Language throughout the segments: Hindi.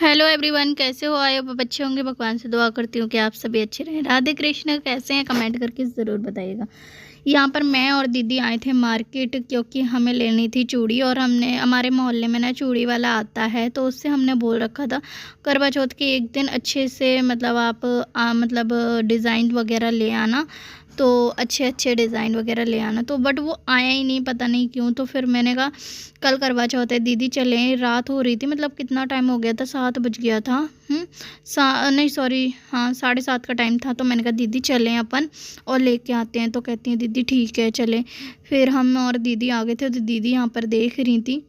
हेलो एवरीवन, कैसे हो? आए हो बच्चे होंगे। भगवान से दुआ करती हूँ कि आप सभी अच्छे रहें। राधे कृष्ण। कैसे हैं कमेंट करके ज़रूर बताइएगा। यहाँ पर मैं और दीदी आए थे मार्केट, क्योंकि हमें लेनी थी चूड़ी। और हमने हमारे मोहल्ले में ना चूड़ी वाला आता है, तो उससे हमने बोल रखा था करवा चौथ के एक दिन अच्छे से मतलब आप मतलब डिज़ाइन वगैरह ले आना, तो अच्छे अच्छे डिज़ाइन वगैरह ले आना। तो बट वो आया ही नहीं, पता नहीं क्यों। तो फिर मैंने कहा कल करवा चौथ है दीदी, चलें। रात हो रही थी, मतलब कितना टाइम हो गया था, 7 बज गया था। नहीं सॉरी, हाँ 7:30 का टाइम था। तो मैंने कहा दीदी चलें अपन और लेके आते हैं। तो कहती हैं दीदी ठीक है चलें। फिर हम और दीदी आ गए थे। तो दीदी यहाँ पर देख रही थी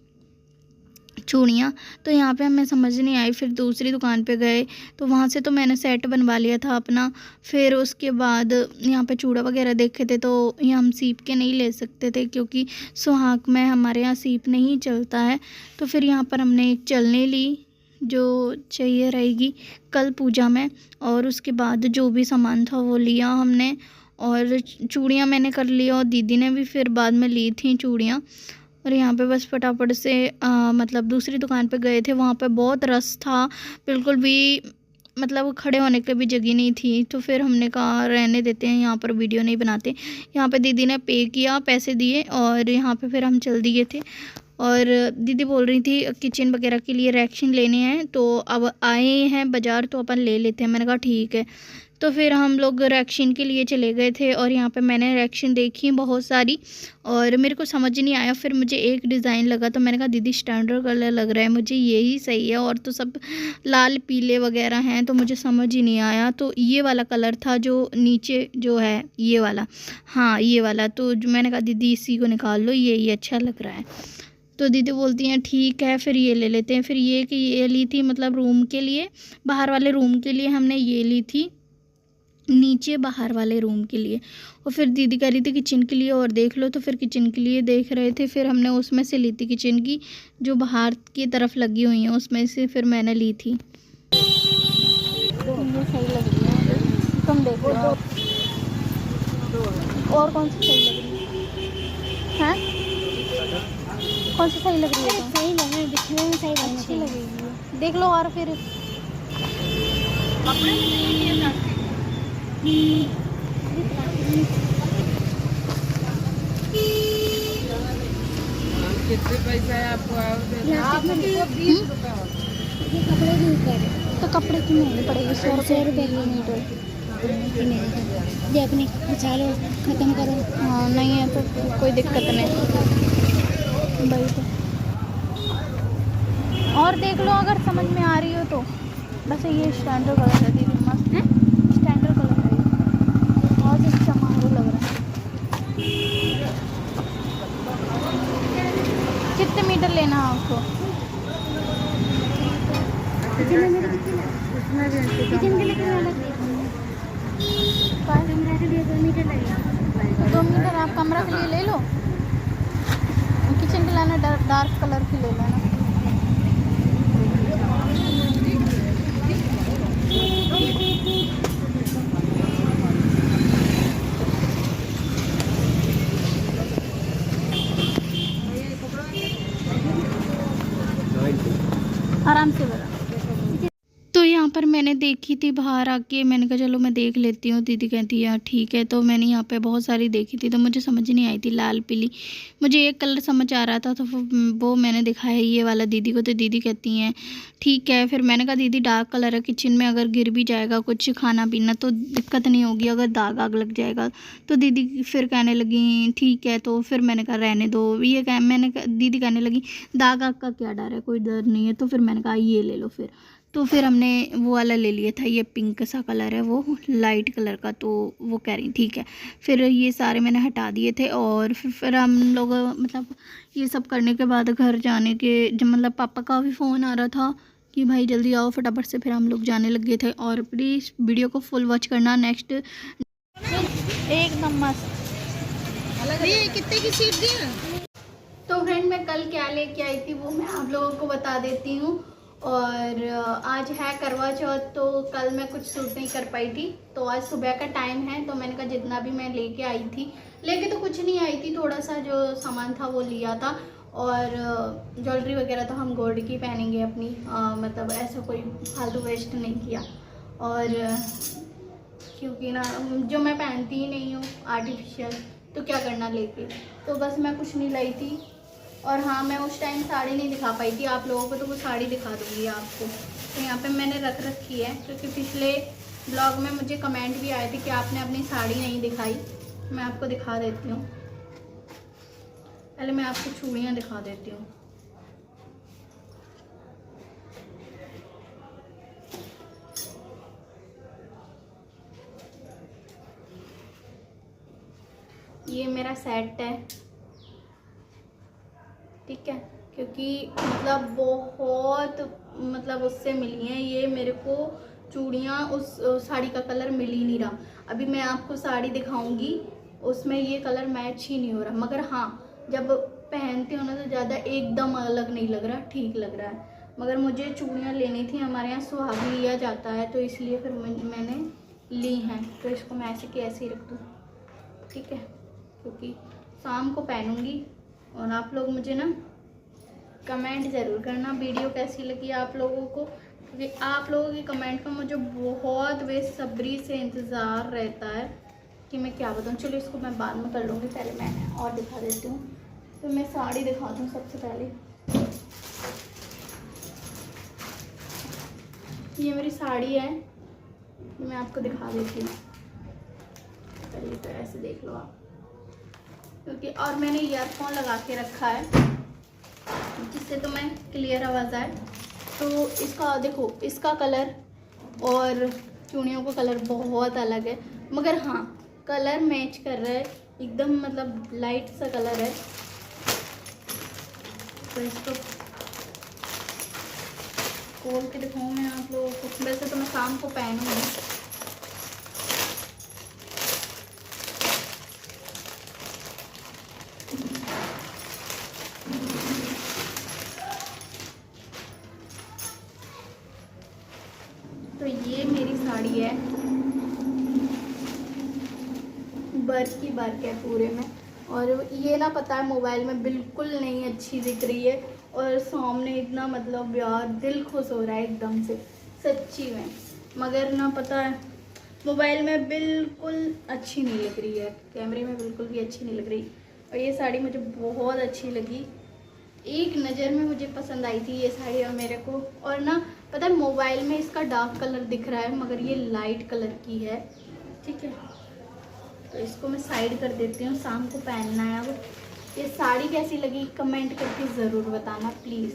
चूड़ियाँ। तो यहाँ पे हमें समझ नहीं आई। फिर दूसरी दुकान पे गए, तो वहाँ से तो मैंने सेट बनवा लिया था अपना। फिर उसके बाद यहाँ पे चूड़ा वगैरह देखे थे, तो ये हम सीप के नहीं ले सकते थे, क्योंकि सुहाग में हमारे यहाँ सीप नहीं चलता है। तो फिर यहाँ पर हमने एक चलने ली, जो चाहिए रहेगी कल पूजा में। और उसके बाद जो भी सामान था वो लिया हमने, और चूड़ियाँ मैंने कर लिया, और दीदी ने भी फिर बाद में ली थी चूड़ियाँ। और यहाँ पे बस फटाफट से मतलब दूसरी दुकान पे गए थे। वहाँ पे बहुत रश था, बिल्कुल भी मतलब खड़े होने की भी जगह नहीं थी। तो फिर हमने कहा रहने देते हैं, यहाँ पर वीडियो नहीं बनाते। यहाँ पे दीदी ने पे किया, पैसे दिए, और यहाँ पे फिर हम चल दिए थे। और दीदी बोल रही थी किचन वगैरह के लिए रैक्शन लेने हैं, तो अब आए हैं बाज़ार, तो अपन ले लेते हैं। मैंने कहा ठीक है। तो फिर हम लोग रैक्शन के लिए चले गए थे, और यहाँ पे मैंने रैक्शन देखी बहुत सारी, और मेरे को समझ नहीं आया। फिर मुझे एक डिज़ाइन लगा, तो मैंने कहा दीदी स्टैंडर्ड कलर लग रहा है मुझे, यही सही है। और तो सब लाल पीले वगैरह हैं, तो मुझे समझ ही नहीं आया। तो ये वाला कलर था जो नीचे जो है, ये वाला, हाँ ये वाला। तो जो मैंने कहा दीदी इसी को निकाल लो, ये अच्छा लग रहा है। तो दीदी बोलती हैं ठीक है फिर ये ले लेते हैं। फिर ये कि ये ली थी मतलब रूम के लिए, बाहर वाले रूम के लिए हमने ये ली थी, नीचे बाहर वाले रूम के लिए। और फिर दीदी कह रही थी किचन के लिए और देख लो, तो फिर किचन के लिए देख रहे थे। फिर हमने उसमें से ली थी किचन की, जो बाहर की तरफ लगी हुई हैं उसमें से फिर मैंने ली थी। ये सही लग रही है, तुम देखो और कौन सी सही लग रही है? कौन सी सही लग रही है? सही लग रहा है, दिखने में सही अच्छी लगेगी, देख लो। और फिर कितने पैसा है आपको? ये कपड़े भी ऊपर है। तो कपड़े की महंगे पड़ेगी, 100 रुपये की मीटर। ये अपनी बचा लो, ख़त्म करो। हाँ नहीं है तो कोई दिक्कत नहीं भाई। तो और देख लो अगर समझ में आ रही हो तो। बस ये स्टैंडर्ड कलर है दीदी, मस्त है, स्टैंडर्ड कलर है ये, बहुत ही चमारू लग रहा है। कितने मीटर लेना है आपको? किचन के लिए कितना अलग कमरा के लिए 2 मीटर लगेगा। 2 मीटर आप कमरा के लिए ले लो, किचन के लाना डार्क कलर की ले लेना। आराम से बना। तो यहाँ पर मैंने देखी थी बाहर आके, मैंने कहा चलो मैं देख लेती हूँ। दीदी कहती है ठीक है। तो मैंने यहाँ पे बहुत सारी देखी थी, तो मुझे समझ नहीं आई थी लाल पीली। मुझे एक कलर समझ आ रहा था, तो वो मैंने दिखाया ये वाला दीदी को। तो दीदी कहती हैं ठीक है। फिर मैंने कहा दीदी डार्क कलर है, किचन में अगर गिर भी जाएगा कुछ खाना पीना तो दिक्कत नहीं होगी, अगर दाग आग लग जाएगा। तो दीदी फिर कहने लगी ठीक है। तो फिर मैंने कहा रहने दो। दीदी कहने लगी दाग आग का क्या डर है, कोई डर नहीं है। तो फिर मैंने कहा ये ले लो फिर। तो फिर हमने वो वाला ले लिया था, ये पिंक सा कलर है, वो लाइट कलर का। तो वो कह रही ठीक है। फिर ये सारे मैंने हटा दिए थे, और फिर हम लोग मतलब ये सब करने के बाद घर जाने के जब मतलब पापा का भी फ़ोन आ रहा था कि भाई जल्दी आओ फटाफट से। फिर हम लोग जाने लगे थे। और प्लीज़ वीडियो को फुल वॉच करना। नेक्स्ट एकदम मस्त। ये कितने की सीट दी? तो फ्रेंड मैं कल क्या लेके आई थी वो मैं आप लोगों को बता देती हूँ। और आज है करवा चौथ, तो कल मैं कुछ शूट नहीं कर पाई थी। तो आज सुबह का टाइम है, तो मैंने कहा जितना भी मैं लेके आई थी, लेके तो कुछ नहीं आई थी, थोड़ा सा जो सामान था वो लिया था। और ज्वेलरी वगैरह तो हम गोल्ड की पहनेंगे अपनी, मतलब ऐसा कोई फालतू वेस्ट नहीं किया। और क्योंकि ना जो मैं पहनती ही नहीं हूँ आर्टिफिशियल, तो क्या करना लेके, तो बस मैं कुछ नहीं लाई थी। और हाँ, मैं उस टाइम साड़ी नहीं दिखा पाई थी आप लोगों को, तो वो साड़ी दिखा दूँगी आपको। तो यहाँ पे मैंने रख रखी है, क्योंकि पिछले ब्लॉग में मुझे कमेंट भी आए थे कि आपने अपनी साड़ी नहीं दिखाई। मैं आपको दिखा देती हूँ, पहले मैं आपको चूड़ियाँ दिखा देती हूँ। ये मेरा सेट है, ठीक है, क्योंकि मतलब बहुत मतलब उससे मिली हैं ये मेरे को चूड़ियाँ, उस साड़ी का कलर मिल ही नहीं रहा। अभी मैं आपको साड़ी दिखाऊंगी, उसमें ये कलर मैच ही नहीं हो रहा, मगर हाँ जब पहनती हूँ ना तो ज़्यादा एकदम अलग नहीं लग रहा, ठीक लग रहा है। मगर मुझे चूड़ियाँ लेनी थी, हमारे यहाँ सुहाग लिया जाता है, तो इसलिए फिर मैंने ली हैं। तो इसको मैं ऐसे की ऐसे ही रख दूँ, ठीक है, क्योंकि शाम को पहनूंगी। और आप लोग मुझे ना कमेंट ज़रूर करना वीडियो कैसी लगी आप लोगों को, क्योंकि आप लोगों के कमेंट का मुझे बहुत बेसब्री से इंतज़ार रहता है कि मैं क्या बताऊँ। चलो इसको मैं बाद में कर लूँगी, पहले मैं और दिखा देती हूँ। तो मैं साड़ी दिखाती हूँ सबसे पहले। ये मेरी साड़ी है, मैं आपको दिखा देती हूँ। पहले तो ऐसे देख लो आप, क्योंकि और मैंने ईयरफोन लगा के रखा है जिससे तो मैं क्लियर आवाज़ आए। तो इसका देखो, इसका कलर और चूड़ियों का कलर बहुत अलग है, मगर हाँ कलर मैच कर रहा है एकदम, मतलब लाइट सा कलर है। तो इसको खोल के दिखाऊँ मैं आप लोगों को। वैसे तो मैं शाम को पहनूंगी। तो ये मेरी साड़ी है, वर्क की वर्क है पूरे में। और ये ना पता है मोबाइल में बिल्कुल नहीं अच्छी दिख रही है, और सामने इतना मतलब यार दिल खुश हो रहा है एकदम से, सच्ची में। मगर ना पता है मोबाइल में बिल्कुल अच्छी नहीं लग रही है, कैमरे में बिल्कुल भी अच्छी नहीं लग रही। और ये साड़ी मुझे बहुत अच्छी लगी, एक नज़र में मुझे पसंद आई थी ये साड़ी और मेरे को। और ना पता है मोबाइल में इसका डार्क कलर दिख रहा है, मगर ये लाइट कलर की है, ठीक है। तो इसको मैं साइड कर देती हूँ, शाम को पहनना है। अब ये साड़ी कैसी लगी कमेंट करके ज़रूर बताना प्लीज़,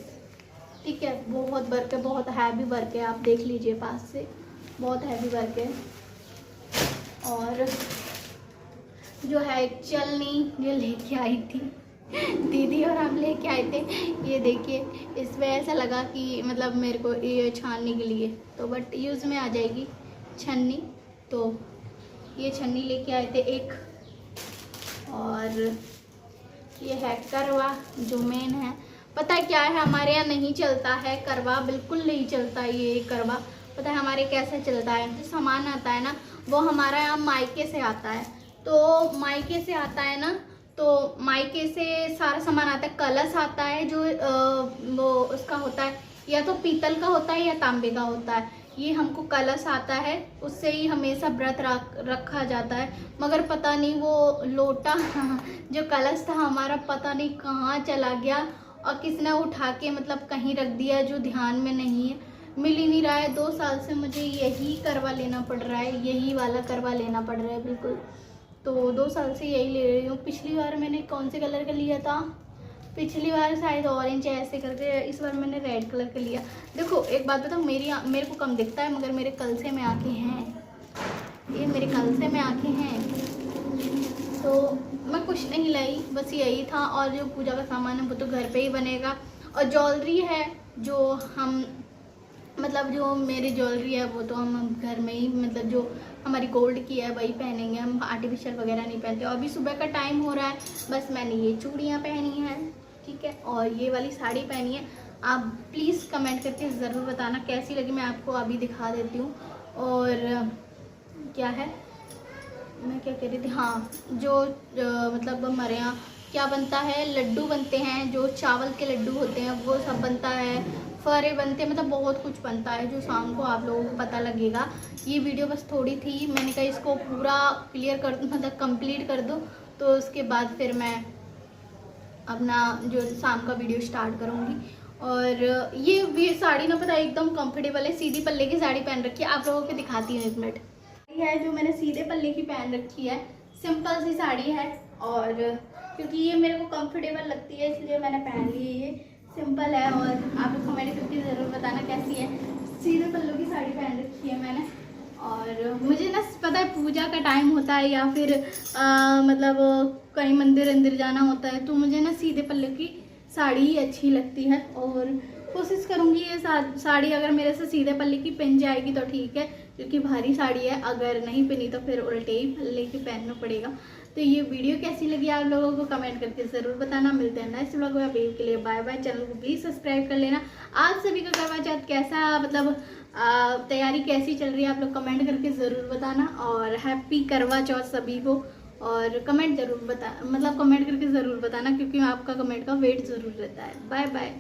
ठीक है। बहुत वर्क है, बहुत हैवी वर्क है, आप देख लीजिए पास से, बहुत हैवी वर्क है। और जो है चलनी जो लेके आई थी दीदी और हम लेके आए थे, ये देखिए, इसमें ऐसा लगा कि मतलब मेरे को ये छानने के लिए, तो बट यूज़ में आ जाएगी छन्नी। तो ये छन्नी लेके आए थे एक, और ये है करवा जो मेन है। पता है क्या है, हमारे यहाँ नहीं चलता है करवा, बिल्कुल नहीं चलता ये करवा। पता है हमारे कैसे चलता है, जो सामान आता है ना वो हमारा यहाँ मायके से आता है। तो मायके से आता है ना, तो मायके से सारा सामान आता है। कलश आता है जो वो उसका होता है, या तो पीतल का होता है या तांबे का होता है। ये हमको कलश आता है, उससे ही हमेशा व्रत रखा जाता है। मगर पता नहीं वो लोटा जो कलश था हमारा, पता नहीं कहाँ चला गया, और किसने उठा के मतलब कहीं रख दिया जो ध्यान में नहीं है। मिल ही नहीं रहा है, 2 साल से मुझे यही करवा लेना पड़ रहा है, यही वाला करवा लेना पड़ रहा है बिल्कुल। तो 2 साल से यही ले रही हूँ। पिछली बार मैंने कौन से कलर का लिया था, पिछली बार शायद ऑरेंज ऐसे करके, इस बार मैंने रेड कलर का लिया। देखो एक बात बताऊँ, मेरे को कम दिखता है, मगर मेरे कलसे में आंखें हैं, ये मेरे कलसे में आंखें हैं। तो मैं कुछ नहीं लाई, बस यही था। और जो पूजा का सामान है वो तो घर पे ही बनेगा। और ज्वेलरी है जो हम मतलब जो मेरी ज्वेलरी है वो तो हम घर में ही, मतलब जो हमारी गोल्ड की है वही पहनेंगे, हम आर्टिफिशियल वगैरह नहीं पहनते। और अभी सुबह का टाइम हो रहा है, बस मैंने ये चूड़ियाँ पहनी हैं, ठीक है, और ये वाली साड़ी पहनी है। आप प्लीज़ कमेंट करके ज़रूर बताना कैसी लगी, मैं आपको अभी दिखा देती हूँ। और क्या है, मैं क्या कह रही थी, हाँ जो मतलब हमारे यहाँ क्या बनता है, लड्डू बनते हैं, जो चावल के लड्डू होते हैं वो सब बनता है, फरे बनते हैं, मतलब बहुत कुछ बनता है जो शाम को आप लोगों को पता लगेगा। ये वीडियो बस थोड़ी थी, मैंने कहा इसको पूरा क्लियर कर मतलब कंप्लीट कर दो, तो उसके बाद फिर मैं अपना जो शाम का वीडियो स्टार्ट करूँगी। और ये साड़ी ना पता है एकदम कंफर्टेबल है, सीधी पल्ले की साड़ी पहन रखी है, आप लोगों को दिखाती हूँ 1 मिनट। ये है जो मैंने सीधे पल्ले की पहन रखी है, सिंपल सी साड़ी है, और क्योंकि ये मेरे को कंफर्टेबल लगती है इसलिए मैंने पहन ली है। ये सिंपल है और आप लोग कमेंट करके ज़रूर बताना कैसी है। सीधे पल्लों की साड़ी पहन रखी है मैंने, और मुझे ना पता है पूजा का टाइम होता है या फिर मतलब कहीं मंदिर अंदर जाना होता है, तो मुझे ना सीधे पल्ले की साड़ी ही अच्छी लगती है। और कोशिश करूँगी ये साड़ी अगर मेरे से सीधे पल्ले की पहन जाएगी तो ठीक है, क्योंकि भारी साड़ी है, अगर नहीं पहनी तो फिर उल्टे ही पल्ले की पहनना पड़ेगा। तो ये वीडियो कैसी लगी आप लोगों को कमेंट करके ज़रूर बताना। मिलते हैं नेक्स्ट व्लॉग में, अभी के लिए बाय बाय। चैनल को प्लीज़ सब्सक्राइब कर लेना। आप सभी का करवा चौथ कैसा मतलब तैयारी कैसी चल रही है आप लोग कमेंट करके ज़रूर बताना, और हैप्पी करवा चौथ सभी को। और कमेंट ज़रूर कमेंट करके ज़रूर बताना, क्योंकि आपका कमेंट का वेट ज़रूर रहता है। Bye bye.